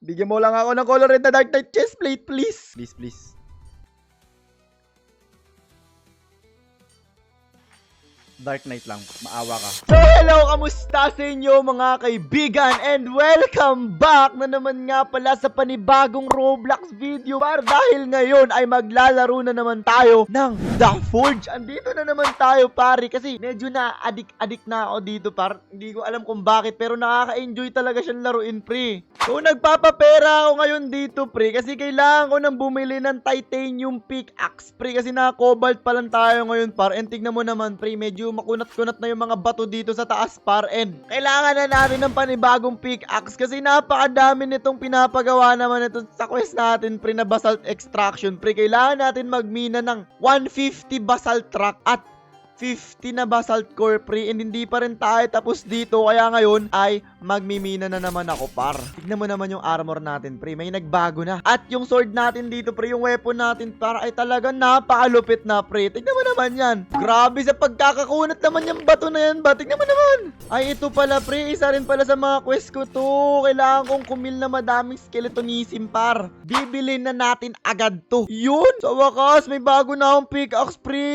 Bigyan mo lang ako ng color red na Dark Knight chestplate, please. Please, please. Dark Knight lang. Maawa ka. So, hello! Kamusta sa inyo mga kaibigan? And welcome back na naman nga pala sa panibagong Roblox video. Dahil ngayon ay maglalaro na naman tayo ng The Forge. Andito na naman tayo, pare. Kasi medyo na adik na ako dito, par. Hindi ko alam kung bakit. Pero nakaka-enjoy talaga siyang laruin, pre. So, nagpapapera ako ngayon dito, pre. Kasi kailangan ko nang bumili ng titanium pickaxe, pre. Kasi naka-cobalt pa lang tayo ngayon, par. And tignan mo naman, pre. Medyo makunat-kunat na yung mga bato dito sa taas, par. And kailangan na natin ng panibagong pickaxe kasi napakadami nitong pinapagawa naman ito sa quest natin, pre, na basalt extraction, pre. Kailangan natin magmina ng 150 basalt rock at 50 na basalt core, pre. And hindi pa rin tayo tapos dito. Kaya ngayon ay magmimina na naman ako, par. Tignan mo naman yung armor natin, pre. May nagbago na. At yung sword natin dito, pre, yung weapon natin, para ay talaga napakalupit na, pre. Tignan mo naman yan. Grabe sa pagkakakunat naman yung bato na yan, ba? Tignan mo naman. Ay, ito pala, pre. Isa rin pala sa mga quest ko to. Kailangan kong kumil na madaming skeletonism, par. Bibilin na natin agad to. Yun! Sa wakas, may bago na akong pickaxe, pre.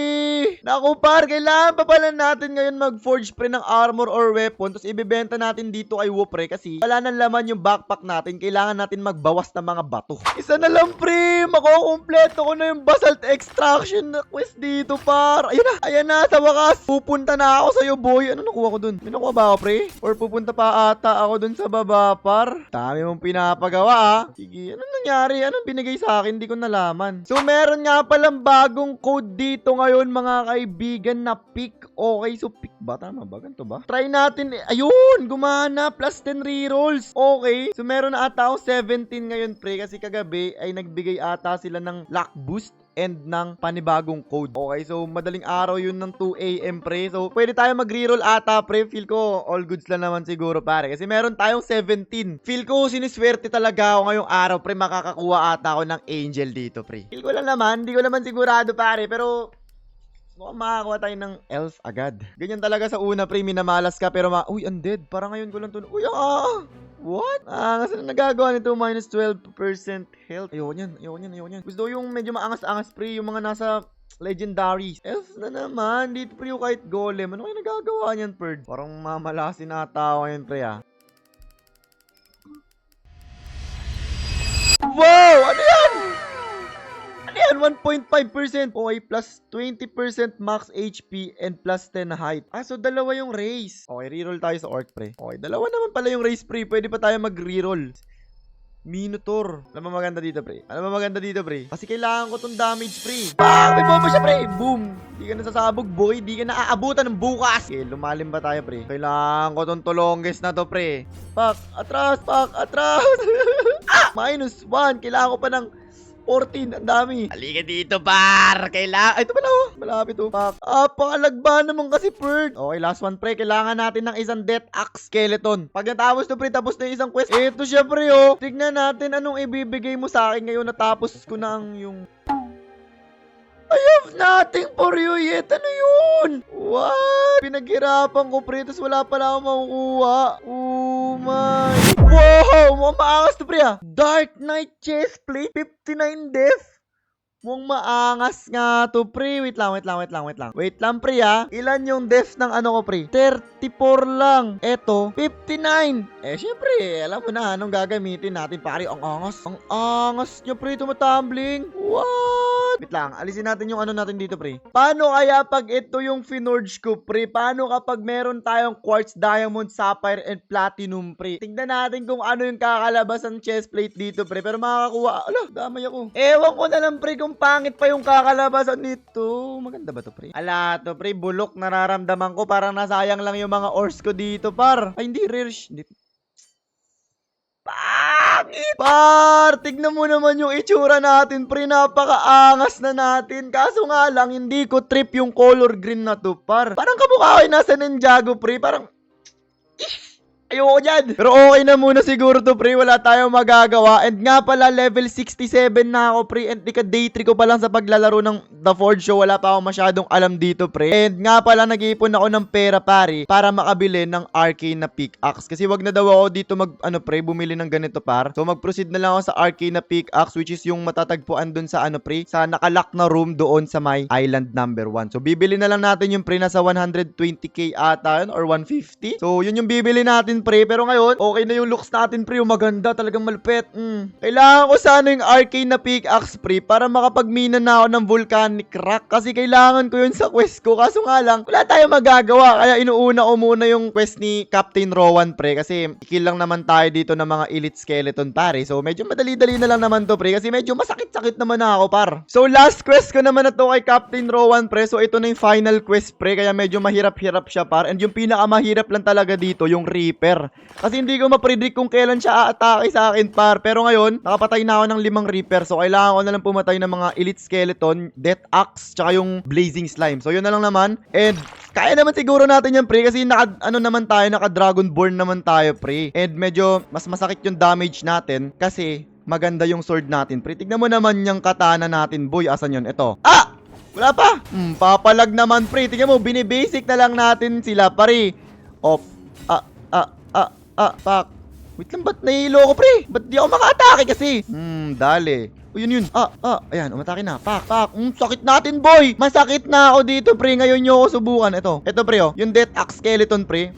Naku, par. Kailangan pa pala natin ngayon mag-forge, pre, ng armor or weapon. Tapos ibibenta natin dito kay Wu, pre. Kasi wala nang laman yung backpack natin. Kailangan natin magbawas ng mga bato. Isa na lang, pre. Makukumpleto ko na yung basalt extraction na quest dito, par. Ayun na. Ayan na. Sa wakas. Pupunta na ako sa'yo, boy. Ano nakuha ko dun? May nakuha ba ako, pre? Or pupunta pa ata ako dun sa baba, par? Dami mong pinapagawa, ha? Sige. Anong nangyari? Anong binigay sa akin? Hindi ko nalaman. So, meron nga palang bagong code dito ngayon, mga kaibigan, na pick. Okay, so pick ba? Tama ba? Ganito ba? Try natin. Ayun! Gumana! Plus 10 rerolls. Okay. So, meron na ata ako 17 ngayon, pre. Kasi kagabi ay nagbigay ata sila ng luck boost and ng panibagong code. Okay, so madaling araw yun ng 2 AM, pre. So, pwede tayo mag-reroll ata, pre. Feel ko all goods lang naman siguro, pare. Kasi meron tayong 17. Feel ko siniswerte talaga ako ngayong araw, pre. Makakakuha ata ako ng angel dito, pre. Feel ko lang naman. Hindi ko naman sigurado, pare. Pero mukhang makakuha tayo ng elf agad. Ganyan talaga sa una, pre. Minamalas ka pero uy, undead. Parang ngayon ko lang to. Uy, what? Kasi na nagagawa nito, minus 12% health. Ayoko yan. Gusto yung medyo maangas-angas, pre. Yung mga nasa legendary. Elf na naman. Dito, pre, yung kahit golem. Ano kayo nagagawa niyan, Perd? Parang mamalasin ata ako yan, pre, ha. Wow! Ano yan? 1.5%. Okay, plus 20% max HP and plus 10 height. So dalawa yung race. Okay, reroll tayo sa orc, pre. Okay, dalawa naman pala yung race, pre. Pwede pa tayo mag-reroll. Minotaur. Alam mo maganda dito, pre? Kasi kailangan ko tong damage, pre. May bomba siya, pre. Boom. Di ka nasasabog, boy. Di ka naaabutan ng bukas. Okay, lumalim ba tayo, pre? Kailangan ko tong tulongges na to, pre. Pak, atras. Minus 1. Kailangan ko pa ng 14, ang dami. Halika dito, par. Kailangan. Ay, ito pala, oh. Malapit, oh. Pangalagba naman kasi, Perd. Okay, last one, pre. Kailangan natin ng isang death axe skeleton. Pag natapos to, pre, tapos na yung isang quest. Ito siya, pre, oh. Tignan natin anong ibibigay mo sa akin ngayon natapos ko na yung I have nothing for you yet. Ano yun? What? Pinaghirapan ko, pre. Tapos wala pala akong makukuha. Oh my. Wow! Mukhang maangas to, pre, ah. Dark Knight chestplate. 59 death. Mukhang maangas nga to, pre. Wait lang, pre, ah. Ilan yung death ng ano ko, pre? 34 lang. Eto, 59. Syempre, alam mo na anong gagamitin natin, pare. Ang angas nyo, pre. Tumatumbling. What? Wait lang, alisin natin yung ano natin dito, pre. Paano kaya pag ito yung finorge ko, pre? Paano kapag meron tayong quartz, diamond, sapphire, and platinum, pre? Tingnan natin kung ano yung kakalabas ng chestplate dito, pre. Pero makakakuha. Ala, damay ako. Ewan ko na lang, pre, kung pangit pa yung kakalabasan nito. Maganda ba to, pre? Ala, to, pre. Bulok nararamdaman ko. Parang nasayang lang yung mga ores ko dito, par. Ay, hindi, rare. Hindi. Pangit! Par, tignan mo naman yung itsura natin, pre. Napakaangas na natin. Kaso nga lang, hindi ko trip yung color green na to, par. Parang kamukha ko yung nasa Ninjago, pre. Parang Ayoko dyan. Pero okay na muna siguro to, pre. Wala tayong magagawa. And nga pala, level 67 na ako, pre. And day 3 ko pa lang sa paglalaro ng The Forge Show. Wala pa akong masyadong alam dito, pre. And nga pala, nag-iipon ako ng pera, pare, para makabili ng arcane na pickaxe. Kasi wag na daw ako dito bumili ng ganito, par. So, mag-proceed na lang ako sa arcane na pickaxe, which is yung matatagpuan dun sa, pre, sa nakalock na room doon sa may island number 1. So, bibili na lang natin yung, pre, nasa 120k ata yun, or 150. So, yun yung bibili natin, pre. Pero ngayon, okay na yung looks natin, pre. Yung maganda, talagang malupit. Kailangan ko sana yung arcane na pickaxe, pre, para makapagmina na ako ng volcanic rock. Kasi kailangan ko yun sa quest ko. Kaso nga lang, wala tayong magagawa. Kaya inuuna ko muna yung quest ni Captain Rowan, pre. Kasi kill lang naman tayo dito ng mga elite skeleton, pare. So, medyo madali-dali na lang naman to, pre. Kasi medyo masakit-sakit naman na ako, par. So, last quest ko naman na to kay Captain Rowan, pre. So, ito na yung final quest, pre. Kaya medyo mahirap-hirap siya, par. And yung pinakamahirap lang talaga dito, yung Reaper. Kasi hindi ko ma-predict kung kailan siya a-atake sa akin, par. Pero ngayon, nakapatay na ako ng 5 Reaper. So, kailangan ko na lang pumatay ng mga elite skeleton, death axe, tsaka yung blazing slime. So, yun na lang naman. And kaya naman siguro natin yan, pre. Kasi naka-dragonborn naman tayo, pre. And medyo mas masakit yung damage natin. Kasi maganda yung sword natin, pre. Tignan mo naman yung katana natin, boy. Asan yun? Ito. Ah! Wala pa. Papalag naman, pre. Tignan mo, binibasic na lang natin sila, pare. Off. Pak. Wait lang, ba't nahilo ko, pre? Ba't di ako maka-atake kasi? Dali. O, yun. Ayan, umatake na. Pak. Sakit natin, boy. Masakit na ako dito, pre. Ngayon nyo ako subukan. Ito, pre, oh. Yung death axe skeleton, pre.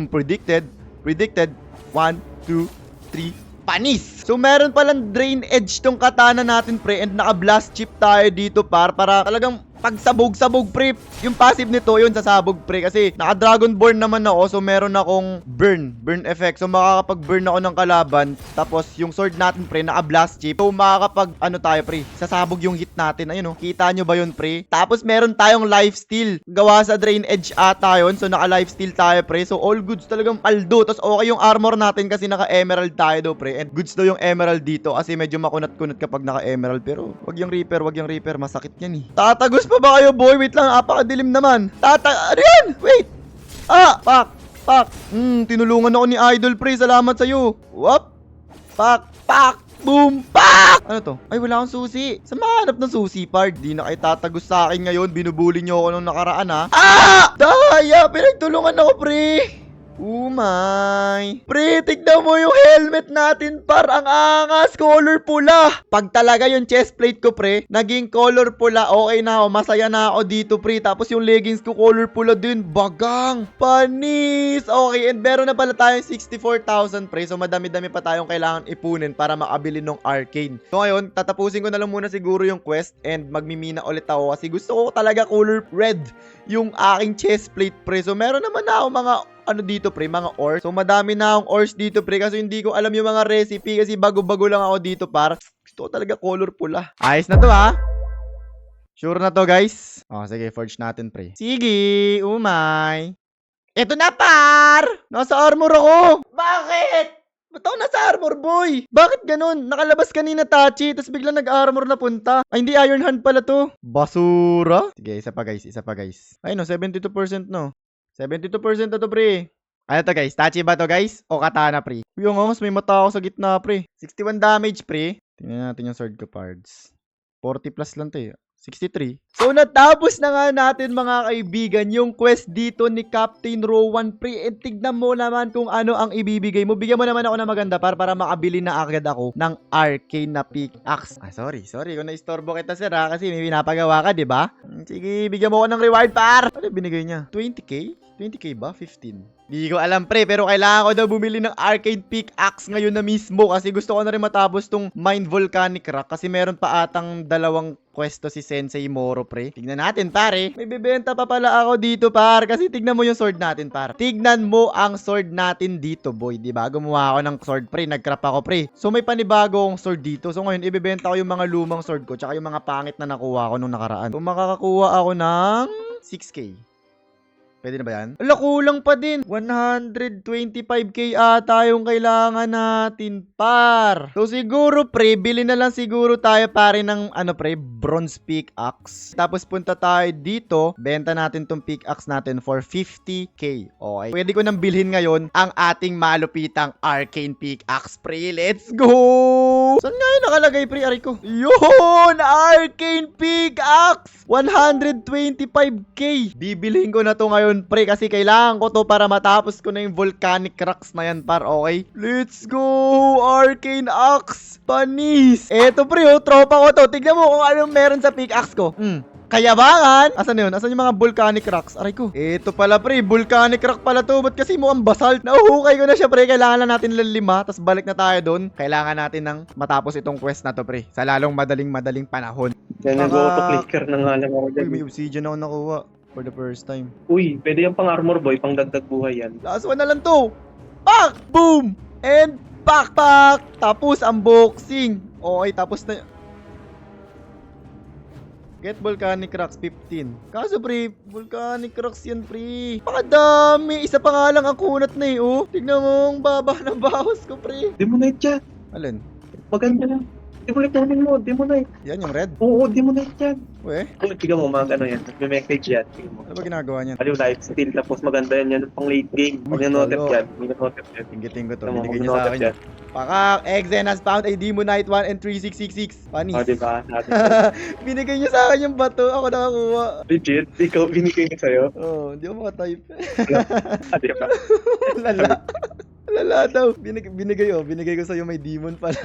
Predicted. 1, 2, 3. Panis! So, meron palang drain edge tong katana natin, pre. And naka-blast chip tayo dito, para talagang pagsabog-sabog, pre. Yung passive nito, yun sasabog, pre. Kasi naka-dragonborn naman ako. So, meron akong burn effect. So, makakapag-burn ako ng kalaban. Tapos, yung sword natin, pre, naka-blast chip. So, tayo, pre. Sasabog yung hit natin. Ayun, oh. Kita nyo ba yun, pre? Tapos, meron tayong lifesteal. Gawa sa drain edge ata yun. So, naka-lifesteal tayo, pre. So, all goods talagang paldo. Tapos, okay yung armor natin kasi naka-emerald tayo do, pre. And goods daw yung emerald dito. Kasi medyo makunat-kunat kapag naka-emerald. Pero, wag yung reaper. Masakit yan, eh. Tatagos pa ba kayo, boy? Wait lang, apakadilim naman. Ano yan? Wait. Pak. Tinulungan ako ni Idol, pre. Salamat sa'yo. Wap. Pak. Boom. Pak. Ano to? Ay, wala akong susi. Saan mahanap ng susi, pard? Di na kayo tatagos sa akin ngayon. Binubuli nyo ako nung nakaraan, ha? Daya! Pinagtulungan ako, pre. Umay. Pre, tignan mo yung helmet natin, par. Ang angas, color pula. Pag talaga yung chest plate ko, pre, naging color pula, okay na ako. Masaya na ako dito, pre. Tapos yung leggings ko, color pula din. Bagang. Panis. Okay, and meron na pala tayong 64,000, pre. So, madami-dami pa tayong kailangan ipunin para makabili ng arcane. So, ngayon, tatapusin ko na lang muna siguro yung quest and magmimina ulit ako. Kasi gusto ko talaga color red yung aking chest plate, pre. So, meron naman na ako mga dito, pre, mga ores. So, madami na akong ores dito, pre, kasi hindi ko alam yung mga recipe kasi bago-bago lang ako dito, par. Gusto ko talaga color pula. Ayos na to, ha? Sure na to, guys? Sige, forge natin, pre. Sige, umay. Eto na, par! Nasa armor ako! Bakit? Ba't ako nasa armor, boy? Bakit ganun? Nakalabas kanina Tachi, tapos biglang nag-armor na punta. Ay, hindi, Iron Hand pala to. Basura? Sige, isa pa, guys. Ay, no, 72% no. 72% na to, pre. Ano to, guys? Tachi ba to, guys? O katana, pre? Yung mas may mata ako sa gitna, pre. 61 damage, pre. Tingnan natin yung sword ko, parts. 40 plus lang to, eh. 63. So, natapos na nga natin, mga kaibigan, yung quest dito ni Captain Rowan, pre. And tignan mo naman kung ano ang ibibigay mo. Bigyan mo naman ako ng maganda para makabili na agad ako ng arcane na pickaxe. Sorry. Kung naistorbo kita, sir, ha? Kasi may pinapagawa ka, diba? Sige, bigyan mo ako ng reward, par. Ano binigay niya? 20k? 20k ba? 15. Di ko alam, pre, pero kailangan ko daw bumili ng arcade pickaxe ngayon na mismo kasi gusto ko na rin matapos tong Mine Volcanic Rock kasi meron pa atang 2 questo si Sensei Moro, pre. Tignan natin, pare. May bibenta pa pala ako dito, par, kasi tignan mo yung sword natin, par. Tignan mo ang sword natin dito, boy, di ba? Gumawa ako ng sword, pre. Nag-craft ako, pre. So, may panibagong sword dito. So, ngayon, ibibenta ko yung mga lumang sword ko tsaka yung mga pangit na nakuha ko nung nakaraan. So, makakakuha ako ng 6k. Pwede na ba yan? Ala, kulang pa din. 125k ata yung kailangan natin, par. So, siguro, pre, bili na lang siguro tayo, pare, ng, pre, bronze pickaxe. Tapos, punta tayo dito. Benta natin tong pickaxe natin for 50k. Okay. Pwede ko nang bilhin ngayon ang ating malupitang arcane pickaxe, pre. Let's go! Saan nga yun nakalagay, pre? Aray ko. Yun! Arcane pickaxe! 125k. Bibilhin ko na to ngayon, pre, kasi kailangan ko to para matapos ko na yung volcanic rocks na yan, par. Okay? Let's go! Arcane axe! Panis! Eto, pre, tropa ko to. Tignan mo kung anong meron sa pickaxe ko. Kayabangan! Asan yun? Asan yung mga volcanic rocks? Aray ko. Ito pala, pre. Volcanic rock pala to. Ba't kasi mukhang basalt? Nahuhukay ko na siya, pre. Kailangan lang natin lang 5. Tapos balik na tayo doon. Kailangan natin ng matapos itong quest na to, pre. Sa lalong madaling panahon. Yan, nag-auto-clicker na nga lang ako Uy, dyan. may obsidian ako nakuha. For the first time. Uy, pwede yung pang armor boy, pang dagdag buhay yan. Last one na lang to. Pak! Boom! And pak! Pak! Tapos unboxing. Okay, tapos na. Get volcanic rocks 15. Kaso, pre, volcanic rocks yan, pre. Pakadami. Isa pa nga lang ang kunat na eh, oh. Tignan mo ang baba ng bawas ko, pre. Demonite yan. Alin? Maganda lang. Demonite namin mo, Demonite. Yan yung red. Oo, Demonite yan. Uwe, Kung tignan mo, mga ano yan, nagme-message yan. Tignan mo. ano ba ginagawa niyan? Aliw life steal, tapos maganda yan pang late game. Pag nanotet yan, may nanotet yan. Tinggitin ko to. Tignan mo, Binigay pag niya sa nanotet akin. yan. Pakak, Exen has found a Demonite 1 and 3666. Panis. O, diba? Sabi ko. Binigay niya sa akin yung bato. Ako nakakuha. Legit, ikaw binigay ko sa'yo. Oh, hindi ako makatype. Diba? Lala. Lala daw. Binigay ko sa'yo may demon pala.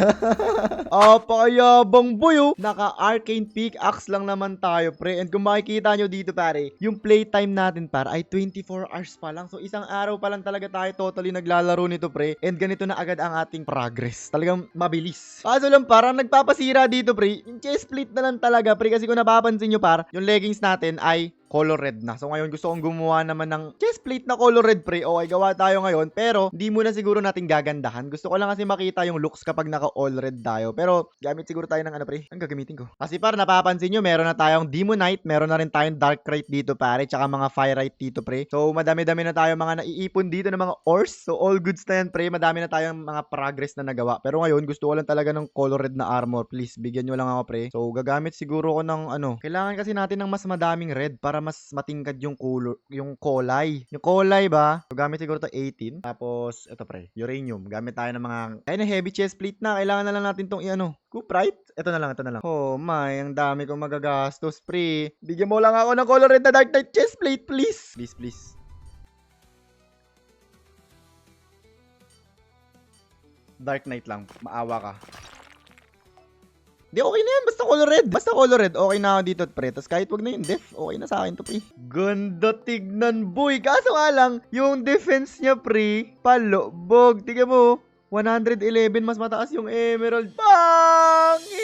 Pakayabang boy, oh. Naka-arcane pickaxe lang naman tayo, pre. And kung makikita nyo dito, pare, yung playtime natin, pare, ay 24 hours pa lang. So, isang araw pa lang talaga tayo totally naglalaro nito, pre. And ganito na agad ang ating progress. Talagang mabilis. Kaso lang, parang nagpapasira dito, pre. Yung chest plate na lang talaga, pre. Kasi kung napapansin nyo, par, yung leggings natin ay color red na. So ngayon gusto kong gumawa naman ng chest plate na color red, pre. Okay, gawa tayo ngayon. Pero di muna siguro natin gagandahan. Gusto ko lang kasi makita yung looks kapag naka all red tayo. Pero gamit siguro tayo ng pre. Ang gagamitin ko. Kasi para napapansin nyo, meron na tayong Demonite. Meron na rin tayong Darkrai dito, pare. Tsaka mga Firite dito, pre. So madami-dami na tayo mga naiipon dito ng mga ores. So all goods na yan, pre. Madami na tayong mga progress na nagawa. Pero ngayon gusto ko lang talaga ng color red na armor. Please, bigyan nyo lang ako, pre. So gagamit siguro ko ng kailangan kasi natin ng mas madaming red para mas matingkad yung kulay. Yung kulay ba? So, gamit siguro to 18. Tapos, ito pre, uranium. Gamit tayo ng mga, ayun na, heavy chest plate na. Kailangan na lang natin tong Cooperite? Ito na lang. Oh my, ang dami kong magagastos, pre. Bigyan mo lang ako ng color red na Dark Knight chest plate, please. Please. Dark Knight lang. Maawa ka. Di, okay na yan. Basta color red. Okay na ako dito, pre. Tapos kahit wag na yung def, okay na sa akin to, pre. Ganda tignan, boy. Kaso nga lang, yung defense niya, pre, palobog. Tignan mo, 111 mas mataas yung emerald. Pangit!